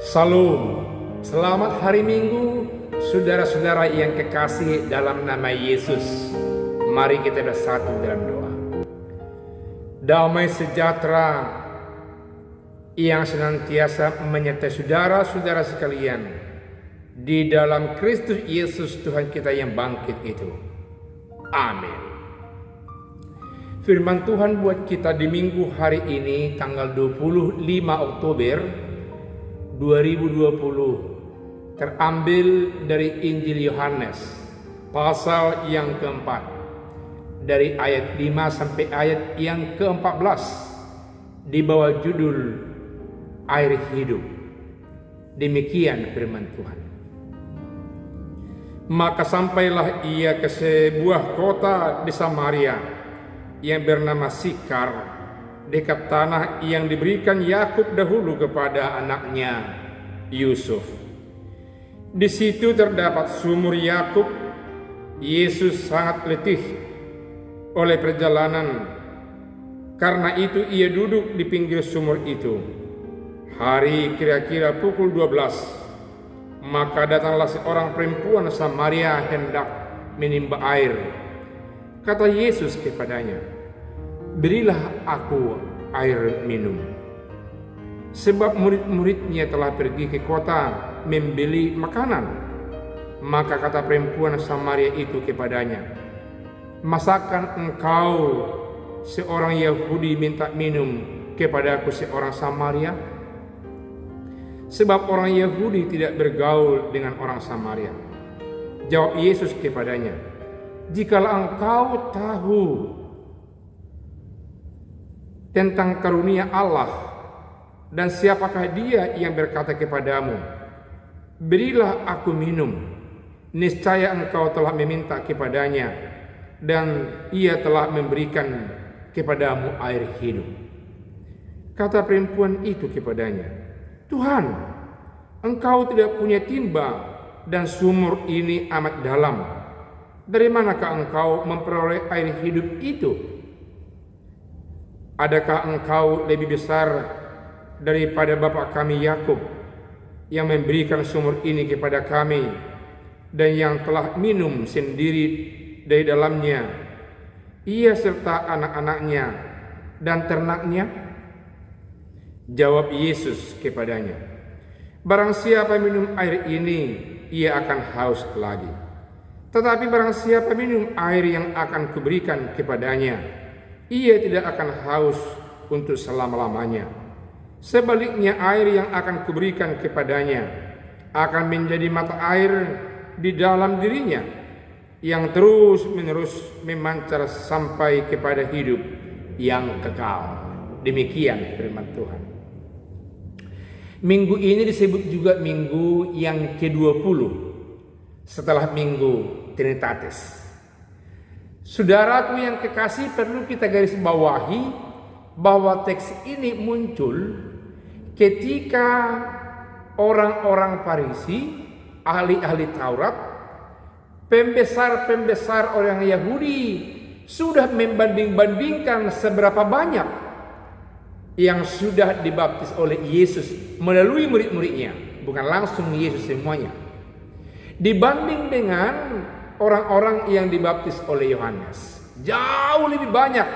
Salam, selamat hari Minggu, saudara-saudara yang kekasih dalam nama Yesus. Mari kita bersatu dalam doa. Damai sejahtera yang senantiasa menyertai saudara-saudara sekalian di dalam Kristus Yesus Tuhan kita yang bangkit itu. Amin. Firman Tuhan buat kita di minggu hari ini tanggal 25 Oktober 2020 terambil dari Injil Yohanes pasal yang keempat dari ayat 5 sampai ayat yang ke-14 di bawah judul air hidup. Demikian firman Tuhan. Maka sampailah ia ke sebuah kota di Samaria yang bernama Sikar, dekat tanah yang diberikan Yakub dahulu kepada anaknya Yusuf. Di situ terdapat sumur Yakub. Yesus sangat letih oleh perjalanan, karena itu ia duduk di pinggir sumur itu. Hari kira-kira pukul 12, maka datanglah seorang perempuan Samaria hendak menimba air. Kata Yesus kepadanya, "Berilah aku air minum." Sebab murid-muridnya telah pergi ke kota membeli makanan. Maka kata perempuan Samaria itu kepadanya, "Masakan engkau seorang Yahudi minta minum kepadaku seorang Samaria? Sebab orang Yahudi tidak bergaul dengan orang Samaria." Jawab Yesus kepadanya, "Jikalau engkau tahu tentang karunia Allah dan siapakah dia yang berkata kepadamu, 'Berilah aku minum,' niscaya engkau telah meminta kepadanya dan ia telah memberikan kepadamu air hidup." Kata perempuan itu kepadanya, "Tuhan, engkau tidak punya timba dan sumur ini amat dalam. Dari manakah engkau memperoleh air hidup itu? Adakah engkau lebih besar daripada bapa kami Yakub yang memberikan sumur ini kepada kami dan yang telah minum sendiri dari dalamnya, ia serta anak-anaknya dan ternaknya?" Jawab Yesus kepadanya, "Barang siapa minum air ini, ia akan haus lagi. Tetapi barang siapa minum air yang akan kuberikan kepadanya, ia tidak akan haus untuk selama-lamanya. Sebaliknya air yang akan kuberikan kepadanya akan menjadi mata air di dalam dirinya, yang terus-menerus memancar sampai kepada hidup yang kekal." Demikian firman Tuhan. Minggu ini disebut juga minggu yang ke-20 setelah minggu Trinitatis. Saudaraku yang kekasih, perlu kita garis bawahi bahwa teks ini muncul ketika orang-orang Farisi, ahli-ahli Taurat, pembesar-pembesar orang Yahudi sudah membanding-bandingkan seberapa banyak yang sudah dibaptis oleh Yesus melalui murid-muridnya, bukan langsung Yesus semuanya, dibanding dengan orang-orang yang dibaptis oleh Yohanes. Jauh lebih banyak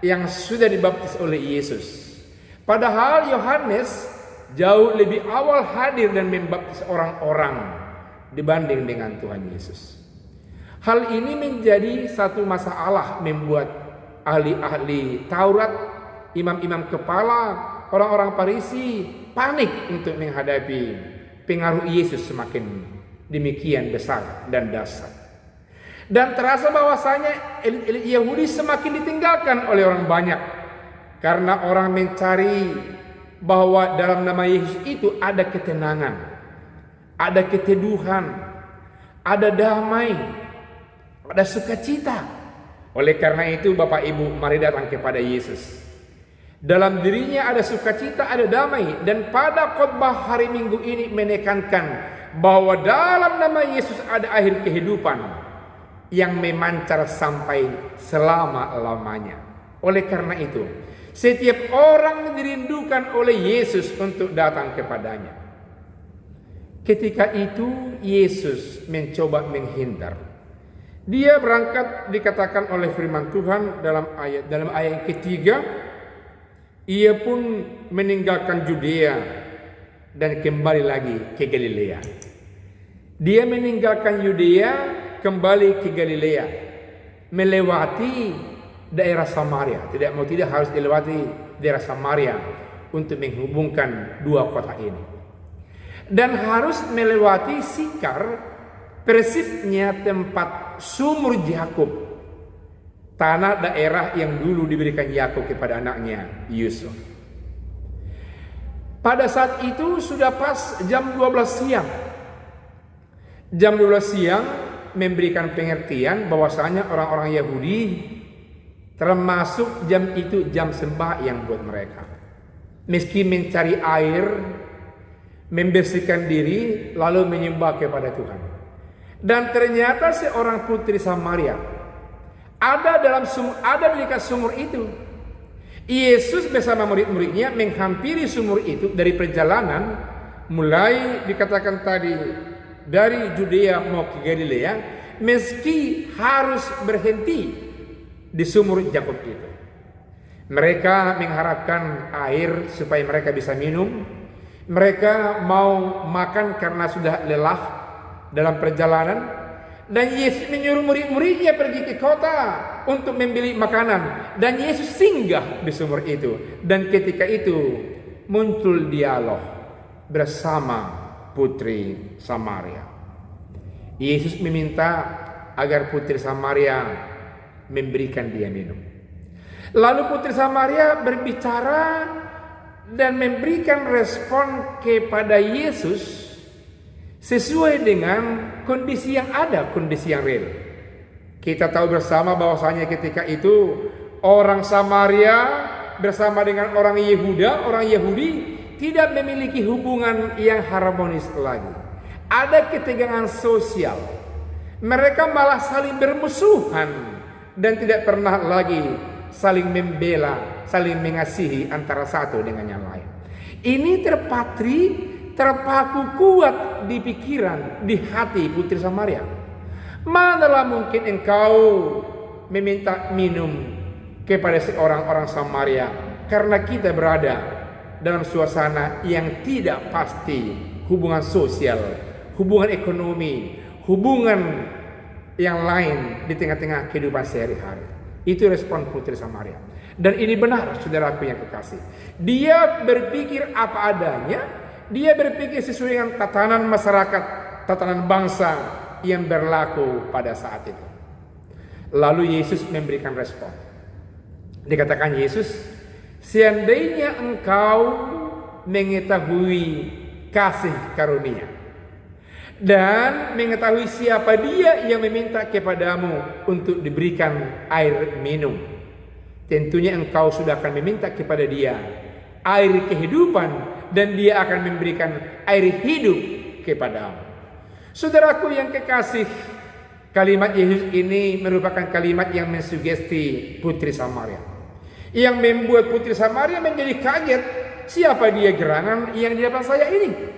yang sudah dibaptis oleh Yesus. Padahal Yohanes jauh lebih awal hadir dan membaptis orang-orang dibanding dengan Tuhan Yesus. Hal ini menjadi satu masalah membuat ahli-ahli Taurat, imam-imam kepala, orang-orang Farisi panik untuk menghadapi pengaruh Yesus semakin demikian besar dan dahsyat. Dan terasa bahwasanya elit-elit Yahudi semakin ditinggalkan oleh orang banyak, karena orang mencari bahwa dalam nama Yesus itu ada ketenangan, ada keteduhan, ada damai, ada sukacita. Oleh karena itu Bapak Ibu, mari datang kepada Yesus. Dalam dirinya ada sukacita, ada damai. Dan pada khotbah hari Minggu ini menekankan bahwa dalam nama Yesus ada air kehidupan yang memancar sampai selama-lamanya. Oleh karena itu, setiap orang dirindukan oleh Yesus untuk datang kepadanya. Ketika itu Yesus mencoba menghindar. Dia berangkat, dikatakan oleh firman Tuhan dalam ayat yang ketiga, ia pun meninggalkan Yudea dan kembali lagi ke Galilea. Dia meninggalkan Yudea, kembali ke Galilea, melewati daerah Samaria. Tidak harus dilewati daerah Samaria untuk menghubungkan dua kota ini. Dan harus melewati Sikar, persisnya tempat sumur Yakub, tanah daerah yang dulu diberikan Yakub kepada anaknya Yusuf. Pada saat itu sudah pas jam 12 siang. Jam 12 siang memberikan pengertian bahwasanya orang-orang Yahudi, termasuk jam itu jam sembahyang buat mereka. Meski mencari air, membersihkan diri, lalu menyembah kepada Tuhan. Dan ternyata seorang putri Samaria ada di dekat sumur itu. Yesus bersama murid-muridnya menghampiri sumur itu dari perjalanan, mulai dikatakan tadi dari Yudea mau ke Galilea, meski harus berhenti di sumur Yakub itu. Mereka mengharapkan air supaya mereka bisa minum. Mereka mau makan karena sudah lelah dalam perjalanan. Dan Yesus menyuruh murid-muridnya pergi ke kota untuk membeli makanan. Dan Yesus singgah di sumur itu. Dan ketika itu muncul dialog bersama putri Samaria. Yesus meminta agar putri Samaria memberikan dia minum. Lalu putri Samaria berbicara dan memberikan respon kepada Yesus sesuai dengan kondisi yang ada, kondisi yang real. Kita tahu bersama bahwasanya ketika itu orang Samaria bersama dengan orang Yehuda, orang Yahudi tidak memiliki hubungan yang harmonis lagi. Ada ketegangan sosial. Mereka malah saling bermusuhan dan tidak pernah lagi saling membela, saling mengasihi antara satu dengan yang lain. Ini terpaku kuat di pikiran, di hati putri Samaria. Manalah mungkin engkau meminta minum kepada seorang orang Samaria karena kita berada dalam suasana yang tidak pasti, hubungan sosial, hubungan ekonomi, hubungan yang lain di tengah-tengah kehidupan sehari-hari. Itu respon putri Samaria. Dan ini benar, saudaraku yang kekasih. Dia berpikir apa adanya. Dia berpikir sesuai dengan tatanan masyarakat, tatanan bangsa yang berlaku pada saat itu. Lalu Yesus memberikan respon. Dikatakan Yesus, seandainya engkau mengetahui kasih karunia dan mengetahui siapa dia yang meminta kepadamu untuk diberikan air minum, tentunya engkau sudah akan meminta kepada dia air kehidupan dan dia akan memberikan air hidup kepadamu. Saudaraku yang kekasih, kalimat Yesus ini merupakan kalimat yang mensugesti putri Samaria, yang membuat putri Samaria menjadi kaget. Siapa dia gerangan yang di depan saya ini?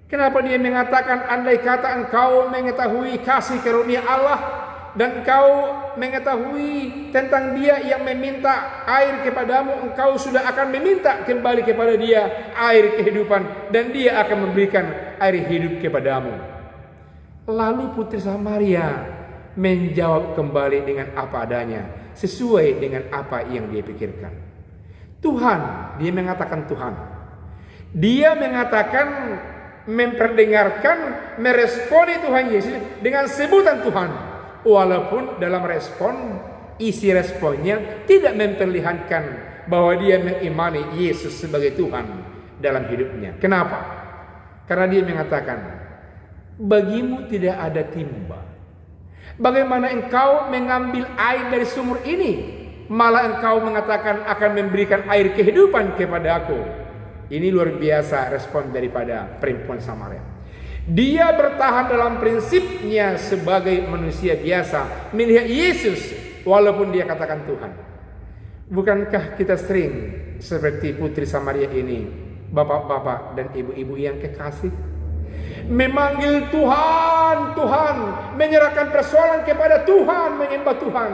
Kenapa dia mengatakan, andai kata engkau mengetahui kasih karunia Allah dan engkau mengetahui tentang dia yang meminta air kepadamu, engkau sudah akan meminta kembali kepada dia air kehidupan dan dia akan memberikan air hidup kepadamu. Lalu putri Samaria menjawab kembali dengan apa adanya, sesuai dengan apa yang dia pikirkan. Tuhan, dia mengatakan Tuhan. Dia mengatakan, memperdengarkan, meresponi Tuhan Yesus dengan sebutan Tuhan. Walaupun dalam respon, isi responnya tidak memperlihatkan bahwa dia mengimani Yesus sebagai Tuhan dalam hidupnya. Kenapa? Karena dia mengatakan, bagimu tidak ada timba. Bagaimana engkau mengambil air dari sumur ini? Malah engkau mengatakan akan memberikan air kehidupan kepada aku. Ini luar biasa respon daripada perempuan Samaria. Dia bertahan dalam prinsipnya sebagai manusia biasa, melihat Yesus walaupun dia katakan Tuhan. Bukankah kita sering seperti putri Samaria ini, bapak-bapak dan ibu-ibu yang kekasih? Memanggil Tuhan, Tuhan, menyerahkan persoalan kepada Tuhan, menyembah Tuhan.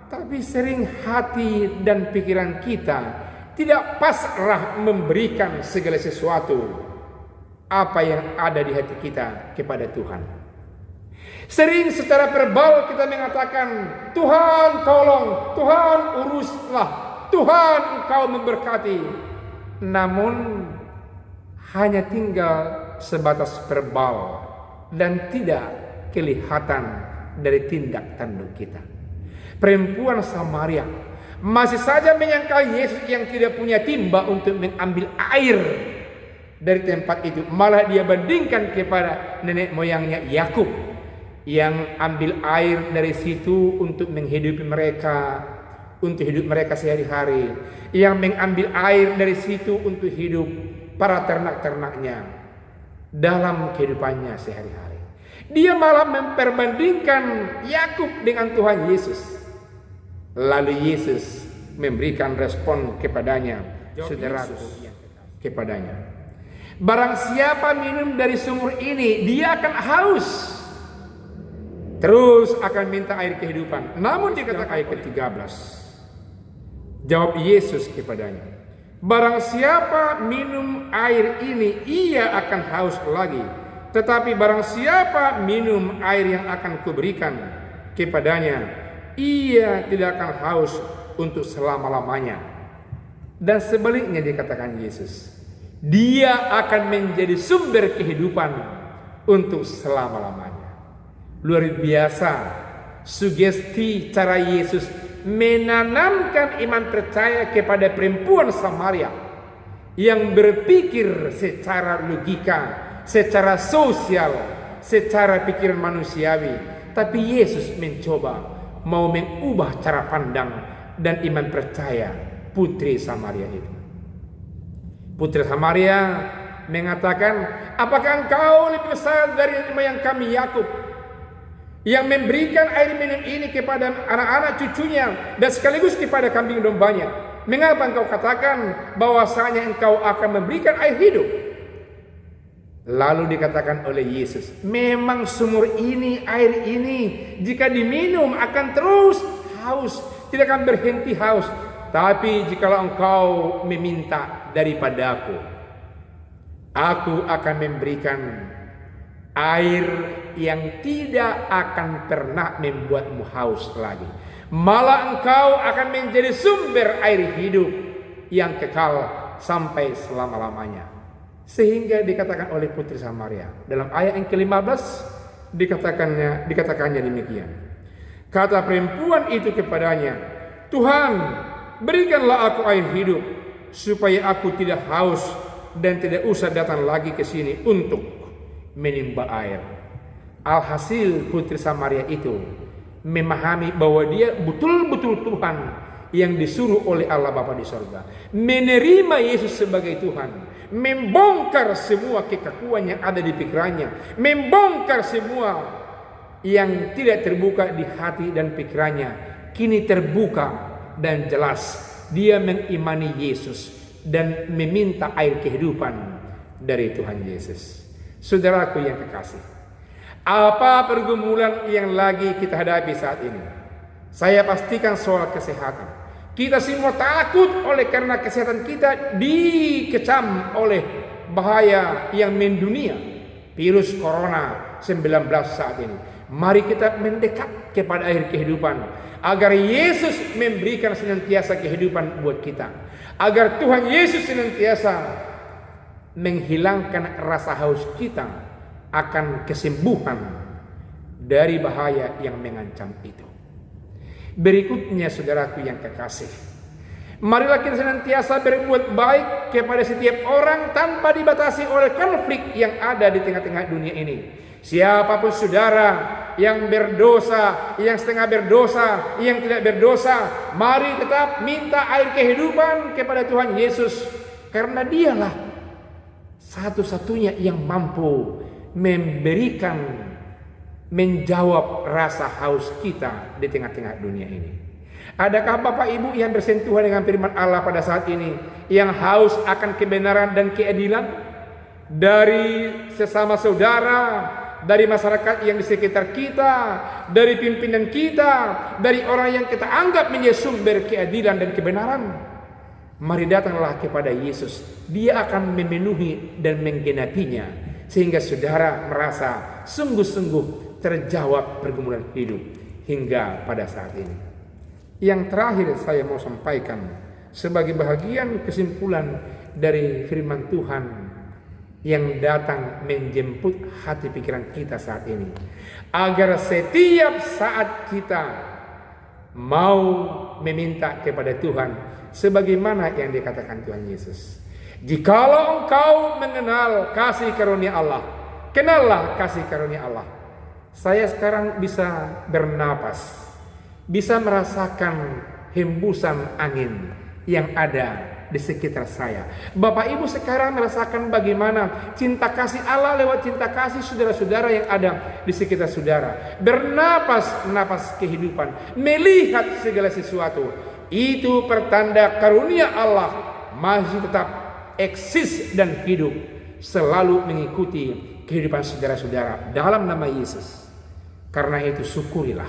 Tapi sering hati dan pikiran kita tidak pasrah memberikan segala sesuatu apa yang ada di hati kita kepada Tuhan. Sering secara verbal kita mengatakan, Tuhan tolong, Tuhan uruslah, Tuhan engkau memberkati. Namun hanya tinggal sebatas verbal dan tidak kelihatan dari tindak tanduk kita. Perempuan Samaria masih saja menyangkal Yesus yang tidak punya timba untuk mengambil air dari tempat itu. Malah dia bandingkan kepada nenek moyangnya Yakub yang ambil air dari situ untuk menghidupi mereka, untuk hidup mereka sehari-hari, yang mengambil air dari situ untuk hidup para ternak-ternaknya dalam kehidupannya sehari-hari. Dia malah memperbandingkan Yakub dengan Tuhan Yesus. Lalu Yesus memberikan respon kepadanya, saudaraku, kepadanya. Barang siapa minum dari sumur ini, dia akan haus, terus akan minta air kehidupan. Namun dikatakan ayat ke-13, jawab Yesus kepadanya, barang siapa minum air ini, ia akan haus lagi. Tetapi barang siapa minum air yang akan kuberikan kepadanya, ia tidak akan haus untuk selama-lamanya. Dan sebaliknya dikatakan Yesus, dia akan menjadi sumber kehidupan untuk selama-lamanya. Luar biasa sugesti cara Yesus menanamkan iman percaya kepada perempuan Samaria yang berpikir secara logika, secara sosial, secara pikiran manusiawi. Tapi Yesus mencoba mau mengubah cara pandang dan iman percaya putri Samaria itu. Putri Samaria mengatakan, apakah engkau lebih besar dari moyang kami Yakub, yang memberikan air minum ini kepada anak-anak cucunya dan sekaligus kepada kambing dombanya? Mengapa engkau katakan bahwasanya engkau akan memberikan air hidup? Lalu dikatakan oleh Yesus, memang sumur ini, air ini, jika diminum akan terus haus, tidak akan berhenti haus. Tapi jikalau engkau meminta daripadaku, aku akan memberikan air yang tidak akan pernah membuatmu haus lagi. Malah engkau akan menjadi sumber air hidup yang kekal sampai selama-lamanya. Sehingga dikatakan oleh putri Samaria dalam ayat yang ke-15 dikatakannya demikian. Kata perempuan itu kepadanya, Tuhan, berikanlah aku air hidup supaya aku tidak haus dan tidak usah datang lagi ke sini untuk menimba air. Alhasil putri Samaria itu memahami bahwa dia betul-betul Tuhan yang disuruh oleh Allah Bapa di sorga, menerima Yesus sebagai Tuhan, membongkar semua kekakuan yang ada di pikirannya, membongkar semua yang tidak terbuka di hati dan pikirannya, kini terbuka dan jelas. Dia mengimani Yesus dan meminta air kehidupan dari Tuhan Yesus. Saudaraku yang kekasih, apa pergumulan yang lagi kita hadapi saat ini? Saya pastikan soal kesehatan. Kita semua takut oleh karena kesehatan kita dikecam oleh bahaya yang mendunia, virus corona 19 saat ini. Mari kita mendekat kepada air kehidupan agar Yesus memberikan senantiasa kehidupan buat kita, agar Tuhan Yesus senantiasa menghilangkan rasa haus kita akan kesembuhan dari bahaya yang mengancam itu. Berikutnya saudaraku yang kekasih, marilah kita senantiasa berbuat baik kepada setiap orang tanpa dibatasi oleh konflik yang ada di tengah-tengah dunia ini. Siapapun saudara yang berdosa, yang setengah berdosa, yang tidak berdosa, mari tetap minta air kehidupan kepada Tuhan Yesus, karena dialah satu-satunya yang mampu memberikan, menjawab rasa haus kita di tengah-tengah dunia ini. Adakah Bapak Ibu yang bersentuhan dengan firman Allah pada saat ini, yang haus akan kebenaran dan keadilan, dari sesama saudara, dari masyarakat yang di sekitar kita, dari pimpinan kita, dari orang yang kita anggap menjadi sumber keadilan dan kebenaran. Mari datanglah kepada Yesus. Dia akan memenuhi dan menggenapinya, sehingga saudara merasa sungguh-sungguh terjawab pergumulan hidup hingga pada saat ini. Yang terakhir saya mau sampaikan sebagai bahagian kesimpulan dari firman Tuhan yang datang menjemput hati pikiran kita saat ini, agar setiap saat kita mau meminta kepada Tuhan sebagaimana yang dikatakan Tuhan Yesus. Jikalau engkau mengenal kasih karunia Allah, kenallah kasih karunia Allah. Saya sekarang bisa bernapas, bisa merasakan hembusan angin yang ada di sekitar saya. Bapak Ibu sekarang merasakan bagaimana cinta kasih Allah lewat cinta kasih saudara-saudara yang ada di sekitar saudara. Bernapas kehidupan, melihat segala sesuatu. Itu pertanda karunia Allah masih tetap eksis dan hidup, selalu mengikuti kehidupan saudara-saudara dalam nama Yesus. Karena itu syukurilah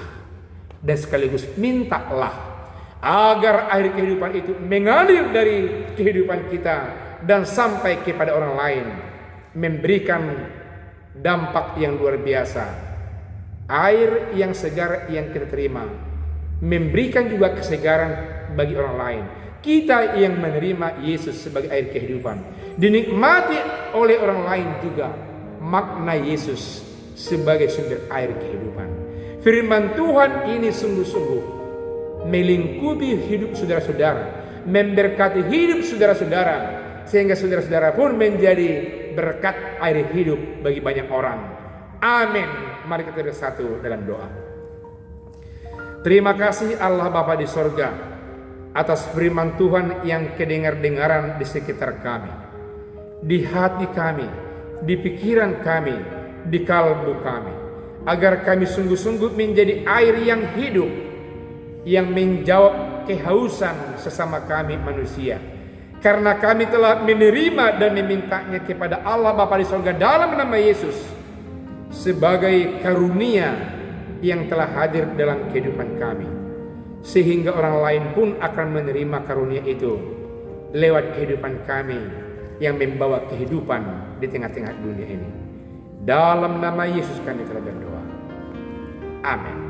dan sekaligus mintalah agar air kehidupan itu mengalir dari kehidupan kita dan sampai kepada orang lain, memberikan dampak yang luar biasa. Air yang segar yang kita terima memberikan juga kesegaran bagi orang lain. Kita yang menerima Yesus sebagai air kehidupan dinikmati oleh orang lain juga makna Yesus sebagai sumber air kehidupan. Firman Tuhan ini sungguh-sungguh melingkupi hidup saudara-saudara, memberkati hidup saudara-saudara, sehingga saudara-saudara pun menjadi berkat air hidup bagi banyak orang. Amin. Mari kita bersatu dalam doa. Terima kasih Allah Bapa di sorga atas firman Tuhan yang kedengar-dengaran di sekitar kami, di hati kami, di pikiran kami, di kalbu kami, agar kami sungguh-sungguh menjadi air yang hidup, yang menjawab kehausan sesama kami manusia. Karena kami telah menerima dan memintanya kepada Allah Bapa di sorga dalam nama Yesus sebagai karunia yang telah hadir dalam kehidupan kami, sehingga orang lain pun akan menerima karunia itu lewat kehidupan kami yang membawa kehidupan di tengah-tengah dunia ini. Dalam nama Yesus kami telah berdoa. Amin.